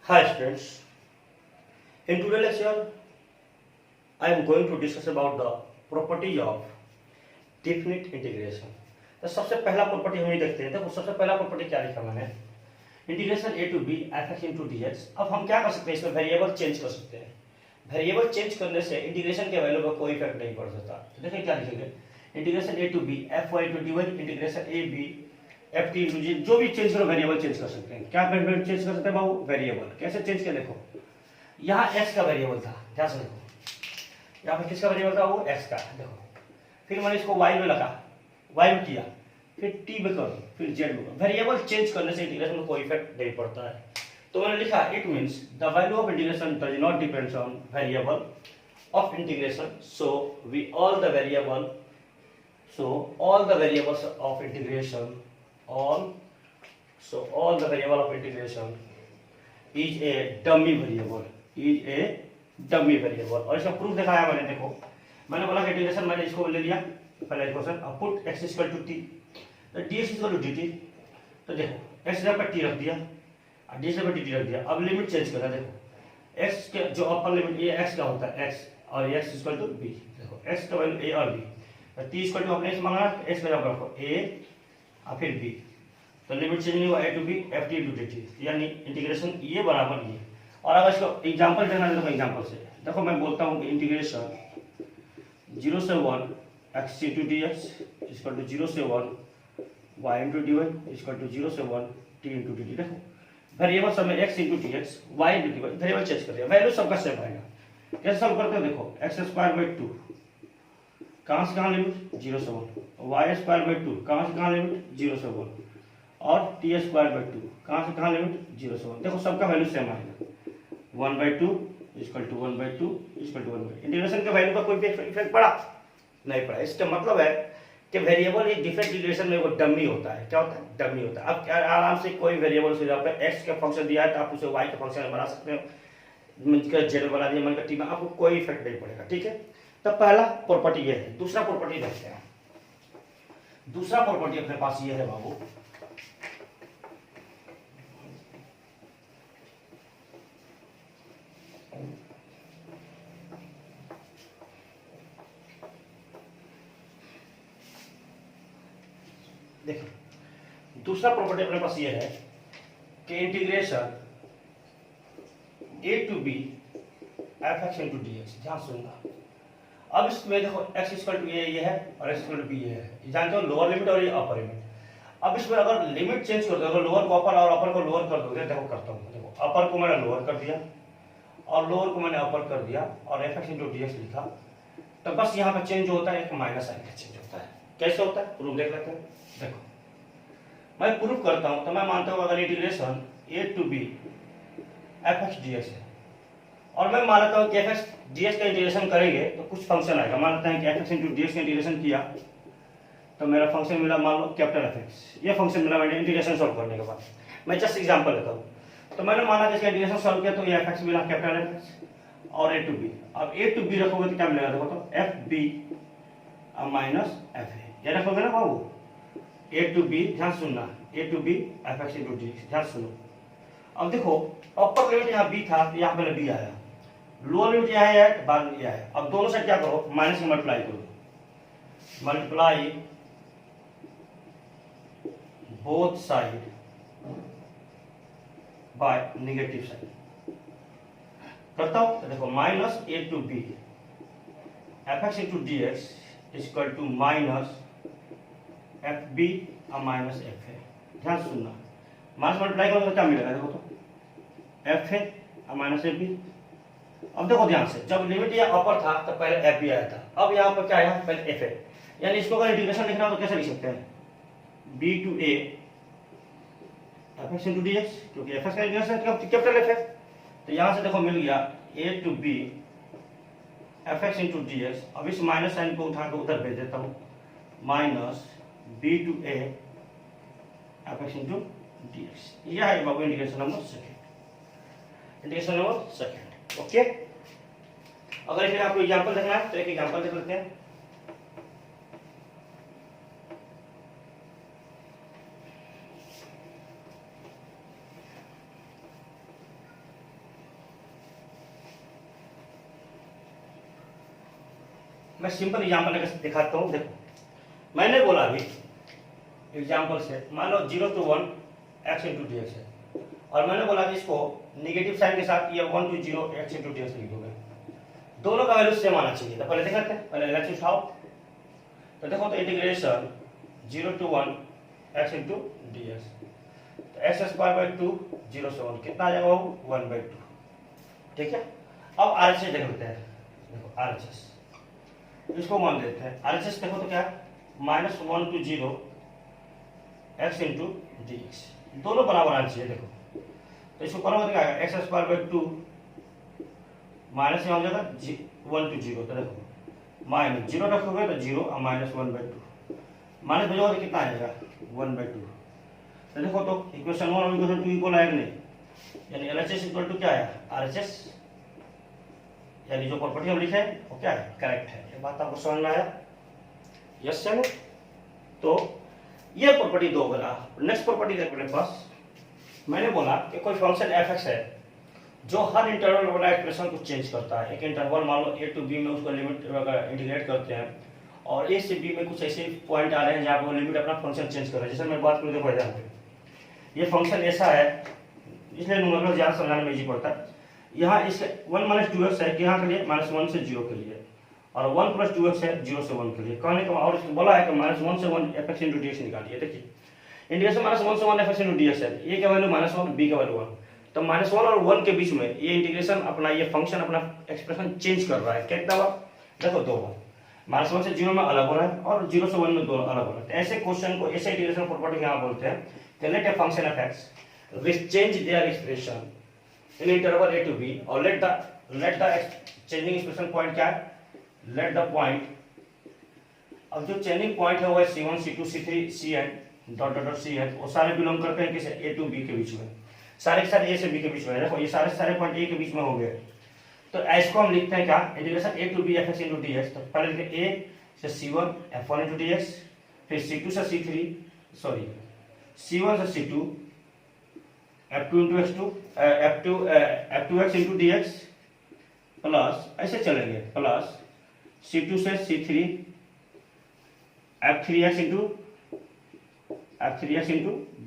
Hi students, in today's lecture I am going to discuss about the property of definite integration। तो सबसे पहला property हम ये देखते हैं। देखो सबसे पहला प्रॉपर्टी क्या लिखा मैंने, integration A to B F x into D X. अब हम क्या कर सकते हैं, इसमें वेरिएबल चेंज कर सकते हैं। वेरिएबल चेंज करने से इंटीग्रेशन के वैल्यू पर कोई इफेक्ट नहीं पड़ सकता। तो देखिए क्या लिखेंगे, integration A to B F Y to D Y, integration A B F T into G. जो भी चेंज करो वेरिएबल चेंज कर सकते हैं। क्या वेरिएबल चेंज कर सकते हैं बाबू, वेरिएबल। कैसे चेंज किया, देखो यहाँ एक्स का वेरिएबल था, ध्यान से देखो यहाँ पे किसका वेरिएबल था, वो एक्स का। देखो फिर मैंने इसको वाई में लगा, वाई में किया, फिर टी में करो, फिर जेड में करो। वेरिएबल चेंज करने से इंटीग्रेशन में कोई इफेक्ट नहीं पड़ता है। तो मैंने लिखा it means the value of integration does not depends on variable of integration, so we all the variable all the variables of integration all the variable of integration is a dummy variable। और इसका proof दिखाया मैंने। देखो मैंने बोला कि integration, मैंने इसको ले लिया पहला इक्वेशन, अब put x equal to t, तो dx इक्वल टू dt। तो देखो x जगह पर t रख दिया और ds जगह पर dt रख दिया। अब लिमिट चेंज करना, देखो x के जो अपर लिमिट ये x का होता है, x और x इक्वल टू b। देखो x का वैल्यू a और b, टी इक्वल टू अपने मांगा एक्स में रखो ए और फिर बी, तो लिमिट चेंज नहीं हुआ A to B F T to D T, यानी इंटीग्रेशन ये बराबर ये। और अगर इसको एग्जांपल देना है तो एग्जांपल से देखो, मैं बोलता हूँ इंटीग्रेशन 0 से 1 X into D x equal to 0 से 1 Y into D Y equal to 0 से 1 टी इंटू डी टी। देखो वेरिएबल सब में X into D X Y into D Y, variable change कर दिया, वैल्यू सबका सेम आएगा। कैसे सॉल्व करते हैं, देखो एक्स स्क्वायर बाई 2 कहाँ से कहाँ लिमिट 0 से 1, वाई स्क्वायर बाई 2 कहाँ से कहाँ लिमिट 0 से 1, और टी स्क्वायर बाई 2 कहाँ से कहाँ लिमिट 0 से 1। देखो सबका वैल्यू सेम आएगा, 1/2 equal to 1/2 equal to 1/2। Integration के वैल्यू का कोई इफेक्ट पड़ा नहीं पड़ा। इसका मतलब है कि वेरिएबल ये डिफरेंट इंटीग्रेशन में वो डमी होता है। क्या होता है, डमी होता है। अब आराम से कोई वेरिएबल से यहाँ पे एक्स का फंक्शन दिया है तो आप उसे वाई का फंक्शन बना सकते हो, जेड बना दिया, मन का टी में, आपको कोई इफेक्ट नहीं पड़ेगा। ठीक है, तो पहला प्रॉपर्टी ये है। दूसरा प्रॉपर्टी देखते हैं। दूसरा प्रॉपर्टी अपने पास ये है बाबू, देखिए दूसरा प्रॉपर्टी अपने पास ये है कि integration A to B F x into D X. ध्यान सुनना, अब इसमें देखो x इक्वल टू ये है और x इक्वल टू b ये है, जानते हो लोअर लिमिट और ये अपर लिमिट। अब इसमें अगर लिमिट चेंज कर दो, अगर लोअर को अपर और अपर को लोअर कर दोगे, देखो करता हूँ, देखो अपर को मैंने लोअर कर दिया और लोअर को मैंने अपर कर दिया और F x into D x लिखा, तो बस यहाँ पे चेंज होता है, एक माइनस साइन का चेंज होता है। कैसे होता है प्रूफ देख लेते हैं। देखो मैं प्रूफ करता हूँ, तो मैं मानता हूँ अगर integration A to B F x d x है और मैं मान लेता हूँ कि एफ एक्स डी एक्स का इंटीग्रेशन करेंगे तो कुछ फंक्शन आएगा। मान लेते हैं कि f x into D x का इंटीग्रेशन किया तो मेरा फंक्शन मिला, मान लो कैपिटल एफ एक्स, ये फंक्शन मिला मैंने इंटीग्रेशन सॉल्व करने के बाद। मैं जस्ट एग्जांपल लेता हूँ, तो मैंने माना कि इसका इंटीग्रेशन सॉल्व किया तो ये एफ एक्स मिला कैपिटल एफ एक्स और ए टू बी। अब ए टू बी रखोगे तो क्या मिलेगा, देखो तो F B minus F A, ये रखोगे ना बाबू, ए टू बी, ध्यान सुनना, A to B F x into D X, ध्यान सुनो। अब देखो अपर लिमिट यहाँ बी था, यहाँ पहले बी आया, लोअर लिमिट यहाँ है, बाद में यह है। अब दोनों साइड क्या करो, माइनस में मल्टीप्लाई करो, multiply both side by negative side करता हूं। तो देखो minus a to B F x into D x equal to minus f B minus F a. ध्यान सुनना, माइनस मल्टीप्लाई करो तो क्या मिलेगा, देखो तो f a minus f b. अब देखो ध्यान से, जब लिमिट ये अपर था तो पहले एफ बी आया था, अब यहाँ पर क्या आया, पहले एफ ए। यानी इसको अगर इंटीग्रेशन लिखना हो तो कैसे लिख सकते हैं, B to A F x into D X, क्योंकि एफ एक्स का इंटीग्रेशन कैपिटल एफ है। तो यहाँ से देखो मिल गया A to B F x into D X. अब इस माइनस साइन को उठा कर उधर भेज देता हूँ, minus B to A F x into D X. यह है बाबू integration number second, integration number second. Okay, अगर फिर आपको एग्जांपल देखना है तो एक एग्जांपल देख लेते हैं। मैं सिंपल एग्जाम्पल लेकर दिखाता हूँ। देखो मैंने बोला अभी एग्जाम्पल से, मान लो 0 to 1 x into D x है, और मैंने बोला कि इसको निगेटिव साइन के साथ ये 1 to 0 x into D x लिख दोगे, दोनों का वैल्यू सेम आना चाहिए। तो पहले देखते हैं, पहले एलएचएस उठाओ। तो देखो तो integration 0 to 1 x into D x, तो एक्स स्क्वायर बाई 2 0 से 1 कितना आ जाएगा वो 1/2। ठीक है, अब आरएचएस देख लेते हैं। देखो आरएचएस इसको मान लेते हैं, आरएचएस देखो तो क्या है -1 to 0 x into D x, दोनों बराबर आना चाहिए। देखो तो इसको करोगे तो क्या आएगा एक्स स्क्वायर बाई 2 माइनस यहाँ हो जाएगा 1 to 0, तो देखो माइनस 0 रखोगे तो 0 और -1/2 माइनस भेजोगे तो कितना आ जाएगा 1/2। तो देखो तो इक्वेशन 1 और इक्वेशन 2 इक्वल आएगा नहीं, यानी एलएचएस इक्वल टू क्या है आरएचएस, यानी जो प्रॉपर्टी हम लिखे हैं वो क्या है करेक्ट है। ये बात आपको समझ में आया? यस चलो, तो ये प्रॉपर्टी दो बना। नेक्स्ट प्रॉपर्टी देखो मेरे पास, मैंने बोला कि कोई फंक्शन एफ एक्स है जो हर इंटरवल वाला एक्सप्रेशन को चेंज करता है। एक इंटरवल मान लो ए टू बी में उसको लिमिट इंटीग्रेट करते हैं, और ए से बी में कुछ ऐसे पॉइंट आ रहे हैं जहाँ पर वो लिमिट अपना फंक्शन चेंज कर रहा है। जैसे मैं बात करूँ देखो एग्जाम्पल, ये फंक्शन ऐसा है, इसलिए न्यूमेरिकल ज़्यादा समझाने में इजी पड़ता है। यहाँ इसके 1 - 2x है कि यहाँ के लिए -1 से 0 के लिए, और 1 + 2x है 0 से 1 के लिए। कहने का और बोला है कि -1 से 1 fx इंटू डी एक्स निकालिए। देखिए इंटीग्रेशन -1 से 1 fx इंटू डी एक्स है, ए का वैल्यू -1 बी का वैल्यू 1, तो -1 और 1 के बीच में ये इंटीग्रेशन अपना ये फंक्शन अपना एक्सप्रेशन चेंज कर रहा है। कितना बार देखो दो बार, -1 से 0 में अलग हो रहा है और 0 से 1 में दो अलग हो रहा है। तो ऐसे क्वेश्चन को ऐसे इंटीग्रेशन प्रॉपर्टी यहाँ बोलते हैं। Let a function f x which change their expression in interval a to b, और let the changing expression point क्या है, लेट द पॉइंट, अब जो चेंजिंग पॉइंट है वो है c1 c2 c3 cn dot dot cn, वो सारे बिलोंग करते हैं किसे a to b के बीच में, सारे के सारे a से b के बीच में। देखो ये सारे पॉइंट a के बीच में हो गए, तो इसको हम लिखते हैं क्या integration a to b fx into dx। तो पहले लिखते हैं a से c1 f1 into dx, फिर c2 से c3 सॉरी c1 से c2 f2 into x2 f2x into dx plus ऐसे चलेंगे प्लस c2 से c3 f3x into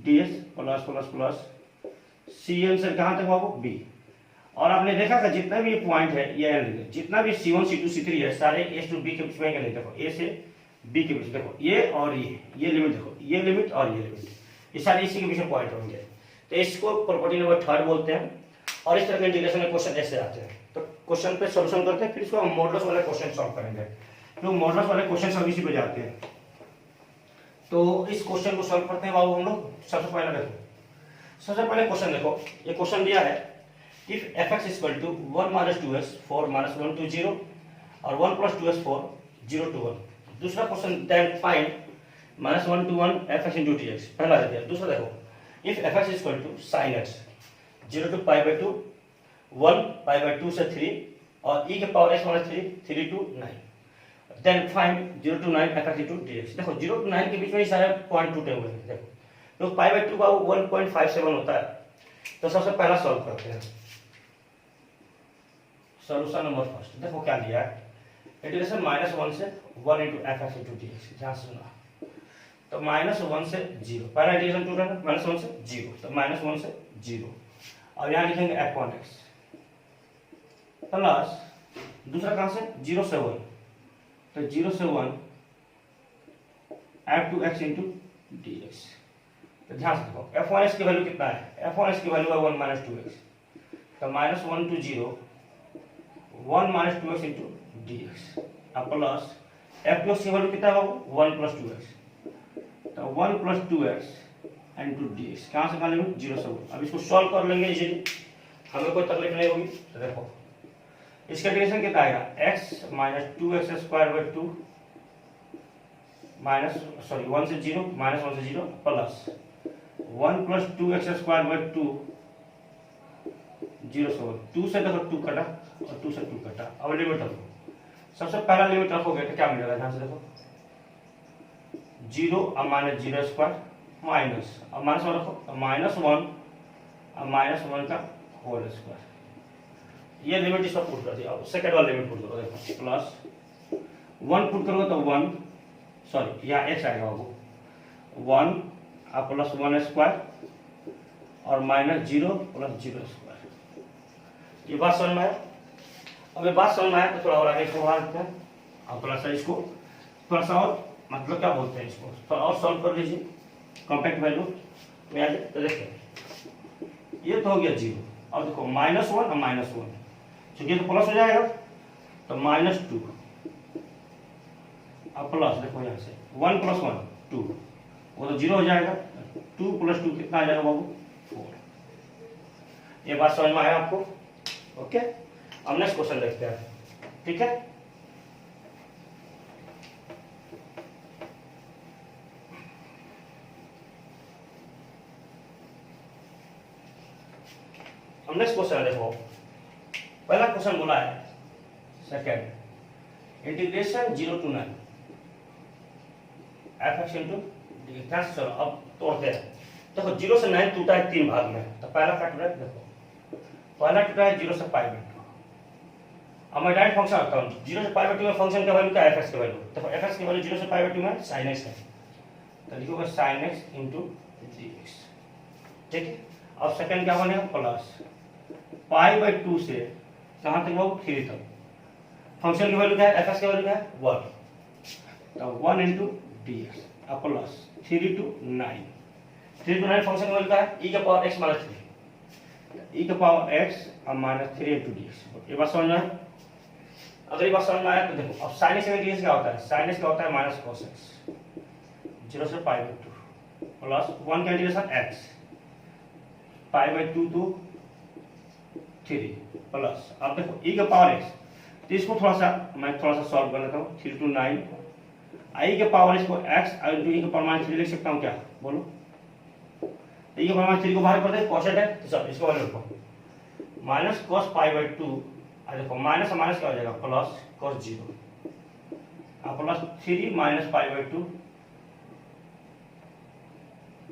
dx plus plus plus cn से कहाँ तक होगा b। और आपने देखा था जितना भी पॉइंट है ये जितना भी c1 c2 c3 है सारे a to b के बीच में नहीं, देखो a से b के बीच, देखो ये और ये लिमिट, देखो ये लिमिट और ये लिमिट, ये सारे इसी के बीच में पॉइंट होंगे। तो इसको प्रॉपर्टी नंबर 3 बोलते हैं। और इस तरह के इंटीग्रेशन में क्वेश्चन ऐसे आते हैं। तो क्वेश्चन पे सॉल्यूशन करते हैं, फिर इसको हम मॉडल्स वाले क्वेश्चन सॉल्व करेंगे। तो मॉडल्स वाले क्वेश्चन सब इसी पे जाते हैं। तो इस क्वेश्चन को सॉल्व करते हैं बाबू हम लोग। सबसे पहले क्वेश्चन देखो, ये क्वेश्चन दिया है if fx equal to 1 - 2x 4 - 1 to 0 और 1 + 2x 4 0 to 1। दूसरा question then find -1 to 1 fx into dx, पहला दे दिया। दूसरा देखो if fx equal to sin x 0 to π/2 1 π/2 से 3 और e के power x - 3 3 to 9, then find 0 to 9 fx into dx। देखो 0 to 9 के बीच में सारे पॉइंट टूटे हुए हैं। देखो तो π/2 का 1.57 होता है। तो सबसे पहला सॉल्व करते हैं। सॉल्यूशन नंबर फर्स्ट देखो क्या दिया है, इंटीग्रेशन -1 से 1 into fx into dx। ध्यान से सुना, तो -1 से 0, पहला इंटीग्रेशन टू रहा है -1 से 0, तो -1 से 0, और यहाँ लिखेंगे f1x प्लस दूसरा कहाँ से 0 से 1, तो 0 से 1 f2x into dx। तो ध्यान से देखो f1x की वैल्यू कितना है, f1x की वैल्यू है 1 - 2x, तो -1 to 0 1 - 2x into dx, अब प्लस f2x की वैल्यू कितना होगा 1 + 2x, तो 1 + 2x into dx, कहाँ से कहाँ लिमिट 0 से 1। अब इसको सॉल्व कर लेंगे इजीली, हमें कोई तकलीफ नहीं होगी। तो देखो इसका इंटीग्रेशन कितना आएगा x - 2x² 2 1 से 0 -1 से 0 प्लस 1 + 2x² 2 0 से 1, 2 से देखो 2 कटा और 2 से 2 कटा। अब लिमिट रखो, सबसे पहला लिमिट रखोगे तो क्या मिलेगा, ध्यान से देखो 0 और -0² माइनस, अब माइनस वन रखो -1 और -1 का होल स्क्वायर। ये लिमिट इसका पुट कर दिया। अब सेकंड वाला लिमिट पुट करो, देखो प्लस 1 पुट करोगे तो 1, सॉरी यहाँ x आएगा बाबू, 1 आप प्लस 1 स्क्वायर और माइनस 0 प्लस 0 स्क्वायर। ये बात समझ में आया? अब ये बात समझ में आया तो थोड़ा और आगे इसको बढ़ा देते हैं। अब थोड़ा सा इसको थोड़ा सा और मतलब क्या बोलते हैं इसको थोड़ा और सॉल्व कर लीजिए। कॉम्पैक्ट वैल्यू में आ जाए तो देखिए ये तो हो गया 0। अब देखो -1 और -1, चूंकि तो प्लस हो जाएगा तो -2 अब प्लस देखो यहाँ से 1 + 1 2, वो तो 0 हो जाएगा। 2 + 2 कितना आ जाएगा बाबू? 4। ये बात समझ में आया आपको? ओके, अब नेक्स्ट क्वेश्चन देखते हैं। ठीक है, अब नेक्स्ट क्वेश्चन देखो। पहला क्वेश्चन बोला है सेकंड इंटीग्रेशन 0 to 9 f(x) ध्यान से चलो अब तोड़ते हैं। देखो 0 से 9 टूटा है 3 भाग में, तो पहला क्या टूटा है? देखो पहला टूटा है 0 से π/2। अब मैं डायरेक्ट फंक्शन आता हूँ 0 से π/2 में फंक्शन का वैल्यू क्या है? f(x) की वैल्यू। देखो f(x) की वैल्यू 0 से π/2 में sin x है, तो लिखोगे sin x × 3x। ठीक है, अब सेकंड क्या बनेगा? प्लस π/2 से कहाँ तक बाबू? 3 तक। फंक्शन की वैल्यू क्या है? f(x) की वैल्यू क्या है? 1, तो 1 × dx अब प्लस 3 to 9। 3 to 9 फंक्शन की वैल्यू क्या है? e⁻x - 3, e⁻x - 3 × dx। ये बात समझ में आया? अगर ये बात समझ में आया तो देखो अब sin x में dx क्या होता है? sin x क्या होता है? -cos x 0 से π/2 प्लस 1 का इंटीग्रेशन x π/2 to 3 प्लस अब देखो e⁻x, तो इसको थोड़ा सा सॉल्व कर लेता हूँ। 3 to 9 e⁻x को x × e⁻3 लिख सकता हूँ क्या? बोलो, e⁻3 को बाहर कर दे, कॉसेट है तो सब इसको वैल्यू रखो -cos π/2। देखो माइनस से माइनस क्या हो जाएगा? Plus cos 0 plus 3 - π/2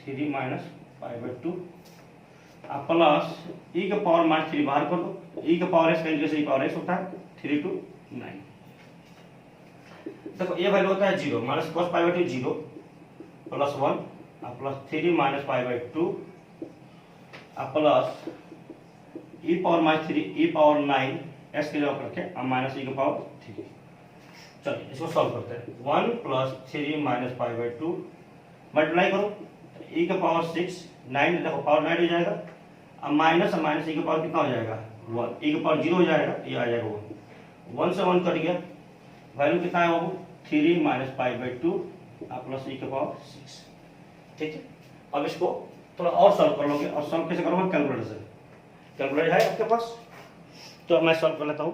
3 - π/2 plus e⁻3 बाहर कर दो, e⁻x का इंटीग्रेशन e⁻x होता है 3 to 9। देखो ये वैल्यू होता है 0 -cos π/2 0 plus 1 plus 3 - π/2 plus e⁻3 e⁻9 x की जगह रखे माइनस e⁻3। चलिए इसको सॉल्व करते हैं। 1 प्लस 3 - π/2 मल्टीप्लाई करो e⁻6 9, देखो पावर 9 हो जाएगा। अब माइनस e के पावर कितना हो जाएगा? 1, e के पावर 0 हो जाएगा, ये आ जाएगा 1 से 1 कट गया, वैल्यू कितना है बाबू? 3 - π/2 प्लस e⁻6। ठीक है, अब इसको थोड़ा और सॉल्व कर लोगे, और सॉल्व कैसे करोगे? कैलकुलेटर से। कैलकुलेटर है आपके पास? तो मैं सॉल्व कर लेता हूँ।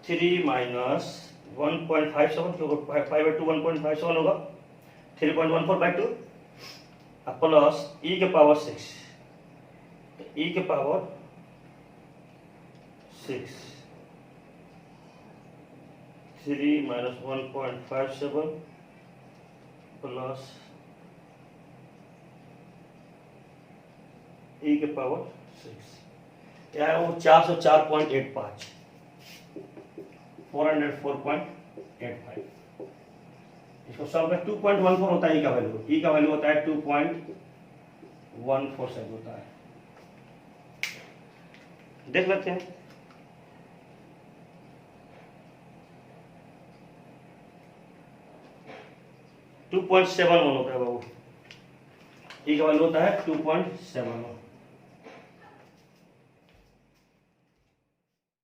3 - 1.57 क्योंकि π/2 1.57 होगा, 3.14/2 plus e⁻6 e⁻6 3 - 1.57 plus e⁻6 क्या है वो? 404.85 404.85। इसको सॉल्व में 2.14 होता है ई का वैल्यू, ई का वैल्यू होता है 2.147 होता है। देख लेते हैं। टू 2.71 होता है बाबू, ई का वैल्यू होता है 2.71।